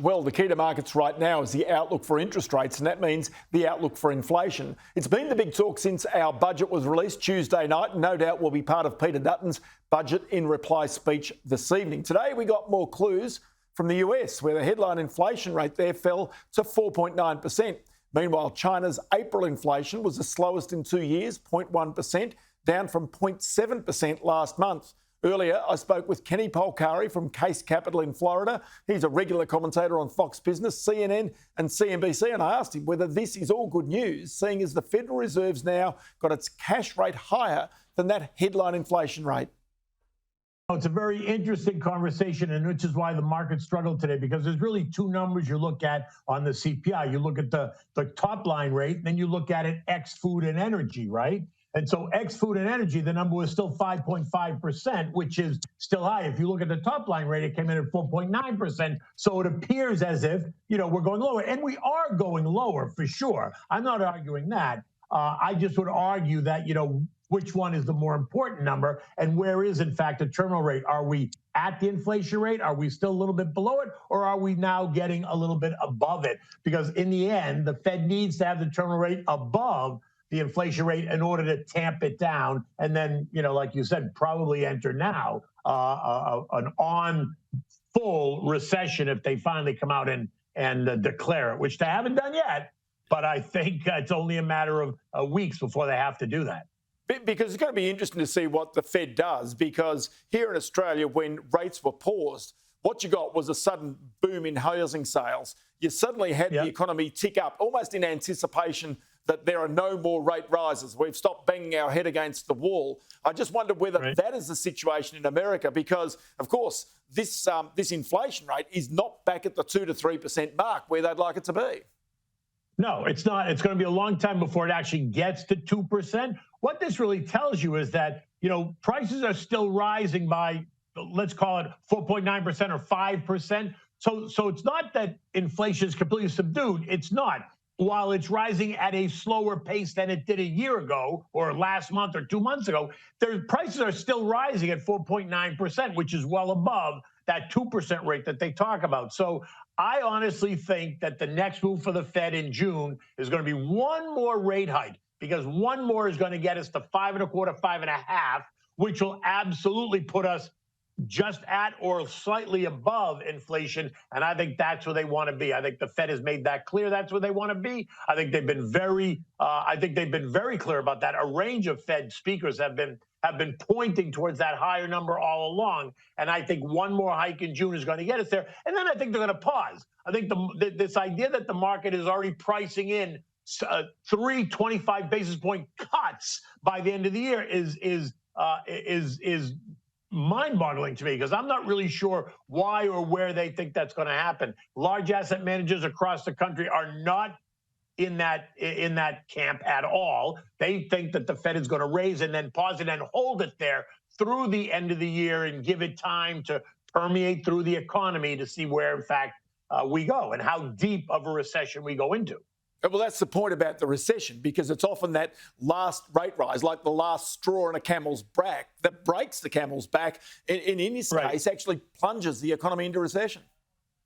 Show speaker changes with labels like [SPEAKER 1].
[SPEAKER 1] Well, the key to markets right now is the outlook for interest rates, and that means the outlook for inflation. It's been the big talk since our budget was released Tuesday night, and no doubt will be part of Peter Dutton's budget in reply speech this evening. Today, we got more clues from the US, where the headline inflation rate there fell to 4.9%. Meanwhile, China's April inflation was the slowest in 2 years, 0.1%, down from 0.7% last month. Earlier, I spoke with Kenny Polcari from Case Capital in Florida. He's a regular commentator on Fox Business, CNN and CNBC, and I asked him whether this is all good news, seeing as the Federal Reserve's now got its cash rate higher than that headline inflation rate.
[SPEAKER 2] It's a very interesting conversation, and which is why the market struggled today, because there's really two numbers you look at on the CPI. You look at the top line rate, and then you look at it ex food and energy, right? And so ex food and energy, the number was still 5.5%, which is still high. If you look at the top line rate, it came in at 4.9%. So it appears as if, we're going lower. And we are going lower for sure. I'm not arguing that. I just would argue that, which one is the more important number and where is, in fact, the terminal rate? Are we at the inflation rate? Are we still a little bit below it? Or are we now getting a little bit above it? Because in the end, the Fed needs to have the terminal rate above the inflation rate in order to tamp it down. And then, like you said, probably enter now an on full recession if they finally come out and declare it, which they haven't done yet. But I think it's only a matter of weeks before they have to do that.
[SPEAKER 1] Because it's going to be interesting to see what the Fed does, because here in Australia, when rates were paused, what you got was a sudden boom in housing sales. You suddenly had the economy tick up, almost in anticipation that there are no more rate rises. We've stopped banging our head against the wall. I just wonder whether that is the situation in America, because, of course, this inflation rate is not back at the 2 to 3% mark where they'd like it to be.
[SPEAKER 2] No, it's not. It's going to be a long time before it actually gets to 2%. What this really tells you is that, prices are still rising by, let's call it 4.9% or 5%. So it's not that inflation is completely subdued. It's not. While it's rising at a slower pace than it did a year ago or last month or 2 months ago, their prices are still rising at 4.9%, which is well above that 2% rate that they talk about. So I honestly think that the next move for the Fed in June is going to be one more rate hike, because one more is going to get us to 5.25, 5.5, which will absolutely put us just at or slightly above inflation. And I think that's where they want to be. I think the Fed has made that clear. That's where they want to be. I think they've been very clear about that. A range of Fed speakers have been pointing towards that higher number all along. And I think one more hike in June is going to get us there. And then I think they're going to pause. I think this idea that the market is already pricing in 3 25 basis point cuts by the end of the year is mind-boggling to me, because I'm not really sure why or where they think that's going to happen. Large asset managers across the country are not in that camp at all. They think that the Fed is going to raise and then pause it and hold it there through the end of the year and give it time to permeate through the economy to see where, in fact, we go and how deep of a recession we go into.
[SPEAKER 1] Well, that's the point about the recession, because it's often that last rate rise, like the last straw in a camel's back, that breaks the camel's back, and in this case actually plunges the economy into recession.